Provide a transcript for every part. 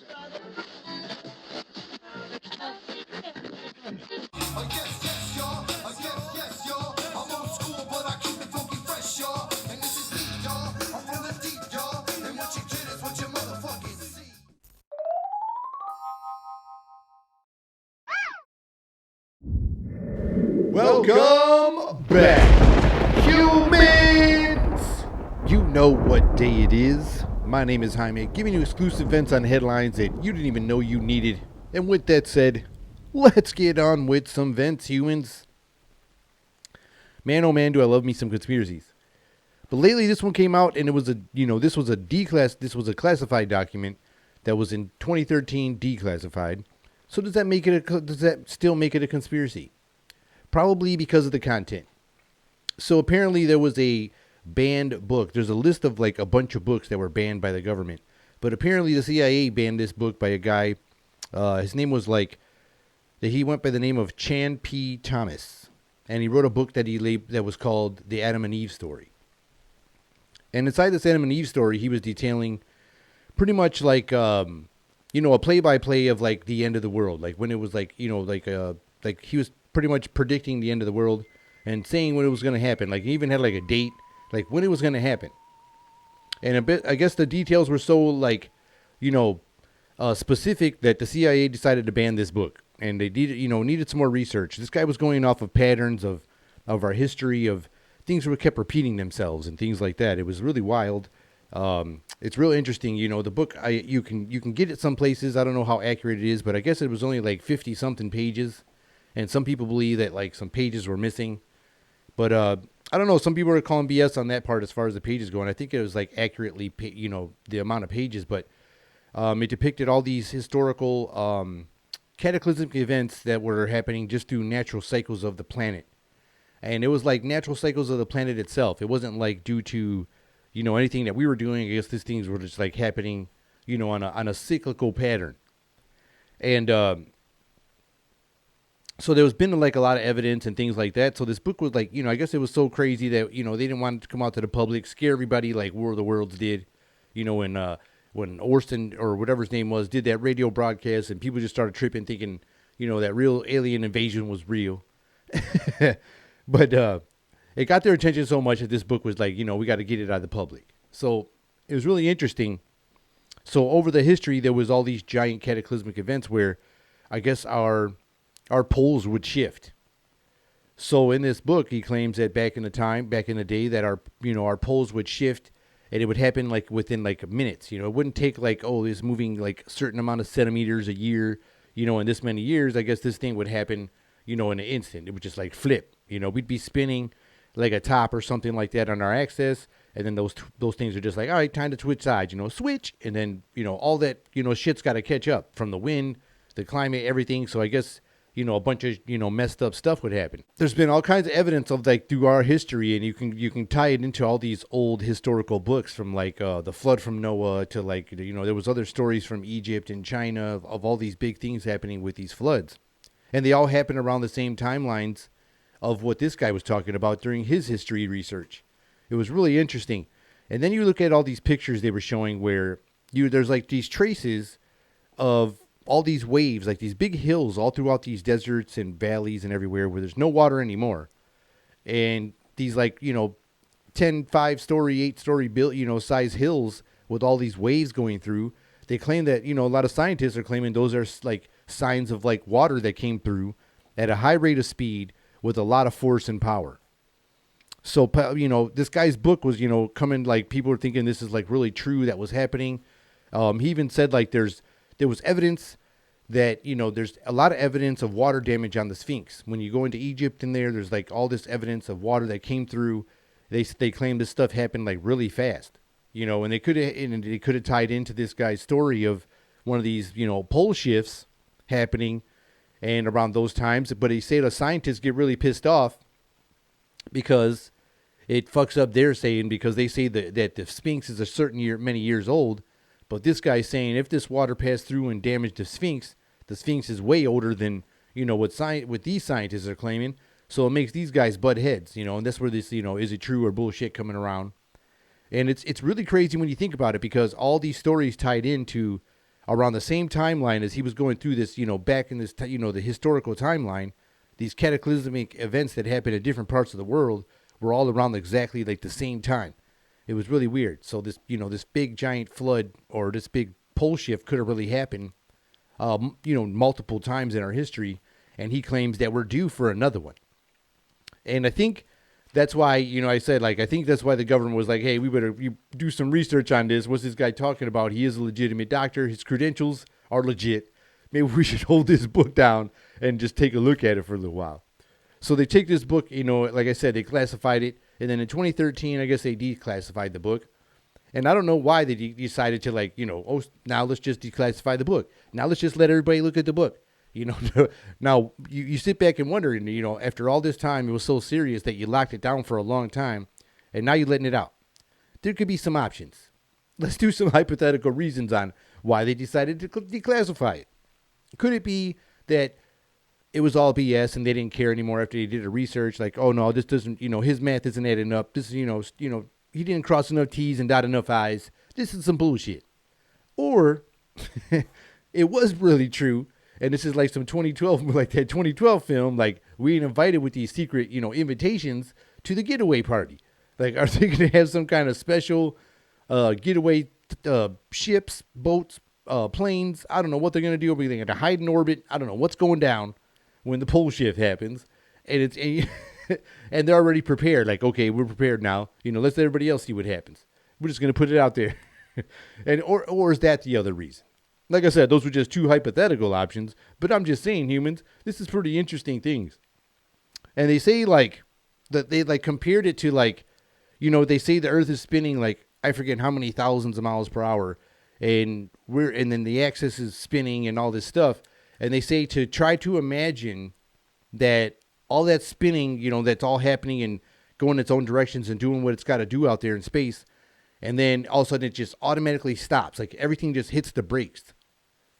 Yes, y'all. Yes, y'all. I'm old school, but I keep it funky fresh, y'all. And this is deep, y'all. I'm from the deep, y'all. And what you get is what you motherfucking see. Welcome back, humans! You know what day it is. My name is Jaime, giving you exclusive events on headlines that you didn't even know you needed. And with that said, let's get on with some vents, humans. Man, oh man, do I love me some conspiracies. But lately, this one came out, and it was this was a classified document that was in 2013 declassified. So does that still make it a conspiracy? Probably because of the content. So apparently there was a banned book. There's a list of like a bunch of books that were banned by the government. But apparently the CIA banned this book by a guy. His name was he went by the name of Chan P. Thomas. And he wrote a book that was called The Adam and Eve Story. And inside this Adam and Eve story, he was detailing pretty much like, a play-by-play of like the end of the world. Like when it was like he was pretty much predicting the end of the world and saying when it was going to happen. Like he even had like a date, like when it was going to happen. And I guess the details were so specific that the CIA decided to ban this book. And they needed some more research. This guy was going off of patterns of our history of things that kept repeating themselves and things like that. It was really wild. It's real interesting. The book, you can get it some places. I don't know how accurate it is, but I guess it was only like 50 something pages. And some people believe that like some pages were missing. But I don't know. Some people are calling BS on that part as far as the pages go. And I think it was like accurately, the amount of pages. But it depicted all these historical cataclysmic events that were happening just through natural cycles of the planet. And it was like natural cycles of the planet itself. It wasn't like due to, anything that we were doing. I guess these things were just like happening, on a cyclical pattern. And so there's been like a lot of evidence and things like that. So this book was like, I guess it was so crazy that, they didn't want it to come out to the public, scare everybody like War of the Worlds did, when Orson or whatever his name was did that radio broadcast and people just started tripping thinking, that real alien invasion was real. But it got their attention so much that this book was like, we got to get it out of the public. So it was really interesting. So over the history, there was all these giant cataclysmic events where I guess our poles would shift. So in this book, he claims that back in the day, that our poles would shift, and it would happen like within like minutes. It wouldn't take like, it's moving like a certain amount of centimeters a year. In this many years, I guess this thing would happen, in an instant. It would just like flip. We'd be spinning like a top or something like that on our axis, and then those things are just like, all right, time to switch sides. Switch, and then all that shit's got to catch up from the wind, the climate, everything. So I guess. A bunch of, messed up stuff would happen. There's been all kinds of evidence of like through our history, and you can tie it into all these old historical books from like the flood from Noah to like, there was other stories from Egypt and China of all these big things happening with these floods. And they all happen around the same timelines of what this guy was talking about during his history research. It was really interesting. And then you look at all these pictures they were showing where there's like these traces of all these waves, like these big hills all throughout these deserts and valleys and everywhere where there's no water anymore. And these like, 10, 5-story, 8-story built, size hills with all these waves going through. They claim that, a lot of scientists are claiming those are like signs of like water that came through at a high rate of speed with a lot of force and power. So, this guy's book was, coming like people were thinking this is like really true that was happening. He even said like there was evidence that, there's a lot of evidence of water damage on the Sphinx. When you go into Egypt there's like all this evidence of water that came through. They claim this stuff happened like really fast, and they could have tied into this guy's story of one of these, pole shifts happening and around those times. But he said scientists get really pissed off because it fucks up their saying, because they say that the Sphinx is many years old. But this guy's saying if this water passed through and damaged the Sphinx is way older than, what these scientists are claiming. So it makes these guys butt heads, and that's where this, is it true or bullshit coming around. And it's really crazy when you think about it, because all these stories tied into around the same timeline as he was going through this, back in this, the historical timeline, these cataclysmic events that happened in different parts of the world were all around exactly like the same time. It was really weird. So this, this big giant flood or this big pole shift could have really happened, multiple times in our history. And he claims that we're due for another one. And I think that's why, I said, I think that's why the government was like, hey, we better do some research on this. What's this guy talking about? He is a legitimate doctor. His credentials are legit. Maybe we should hold this book down and just take a look at it for a little while. So they take this book, like I said, they classified it. And then in 2013, I guess they declassified the book. And I don't know why they decided to now let's just declassify the book. Now let's just let everybody look at the book. Now you sit back and wonder, and after all this time, it was so serious that you locked it down for a long time, and now you're letting it out. There could be some options. Let's do some hypothetical reasons on why they decided to declassify it. Could it be that it was all BS and they didn't care anymore after they did a research? Like, oh no, this doesn't, his math isn't adding up. This is, he didn't cross enough T's and dot enough I's. This is some bullshit. Or it was really true. And this is like some 2012, like that 2012 film, like we ain't invited with these secret, invitations to the getaway party. Like, are they going to have some kind of special getaway ships, boats, planes? I don't know what they're going to do. Are they going to hide in orbit? I don't know what's going down when the pole shift happens. And and they're already prepared. Like, okay, we're prepared now. Let's let everybody else see what happens. We're just going to put it out there. And or is that the other reason? Like I said, those were just two hypothetical options, but I'm just saying, humans, this is pretty interesting things. And they say that they compared it to they say the Earth is spinning I forget how many thousands of miles per hour, and then the axis is spinning and all this stuff. And they say to try to imagine that all that spinning, that's all happening and going its own directions and doing what it's got to do out there in space. And then all of a sudden it just automatically stops. Like everything just hits the brakes.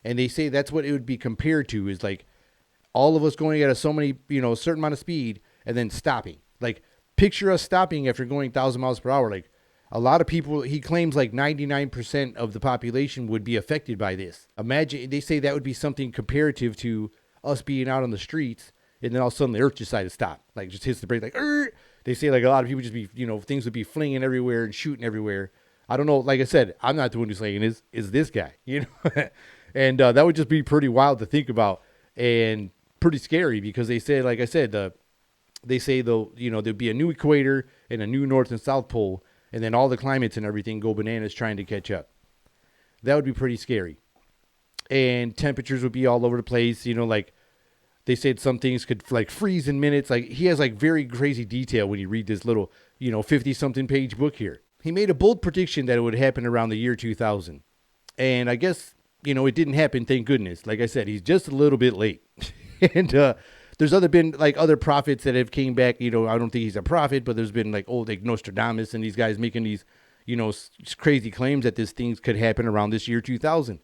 And they say that's what it would be compared to, is all of us going at a certain amount of speed and then stopping. Like picture us stopping after going 1,000 miles per hour. Like a lot of people, he claims 99% of the population would be affected by this. Imagine, they say that would be something comparative to us being out on the streets and then all of a sudden the earth decided to stop. Like just hits the brake They say a lot of people just be, things would be flinging everywhere and shooting everywhere. I don't know. Like I said, I'm not the one who's saying is this guy, And that would just be pretty wild to think about and pretty scary because they say, like I said, they say there'd be a new equator and a new North and South Pole, and then all the climates and everything go bananas trying to catch up. That would be pretty scary. And temperatures would be all over the place. They said some things could freeze in minutes. He has very crazy detail when you read this little, 50-something page book here. He made a bold prediction that it would happen around the year 2000. And I guess, it didn't happen, thank goodness. Like I said, he's just a little bit late. And there's been other prophets that have came back. I don't think he's a prophet, but there's been Nostradamus and these guys making these, crazy claims that this things could happen around this year 2000.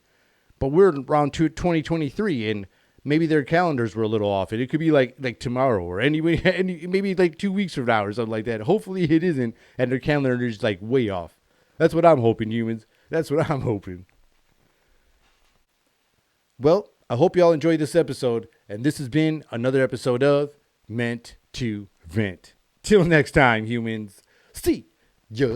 But we're around 2023 and maybe their calendars were a little off. And it could be like tomorrow or maybe 2 weeks from now or something like that. Hopefully it isn't. And their calendar is way off. That's what I'm hoping, humans. That's what I'm hoping. Well, I hope y'all enjoyed this episode. And this has been another episode of Meant to Vent. Till next time, humans. See ya.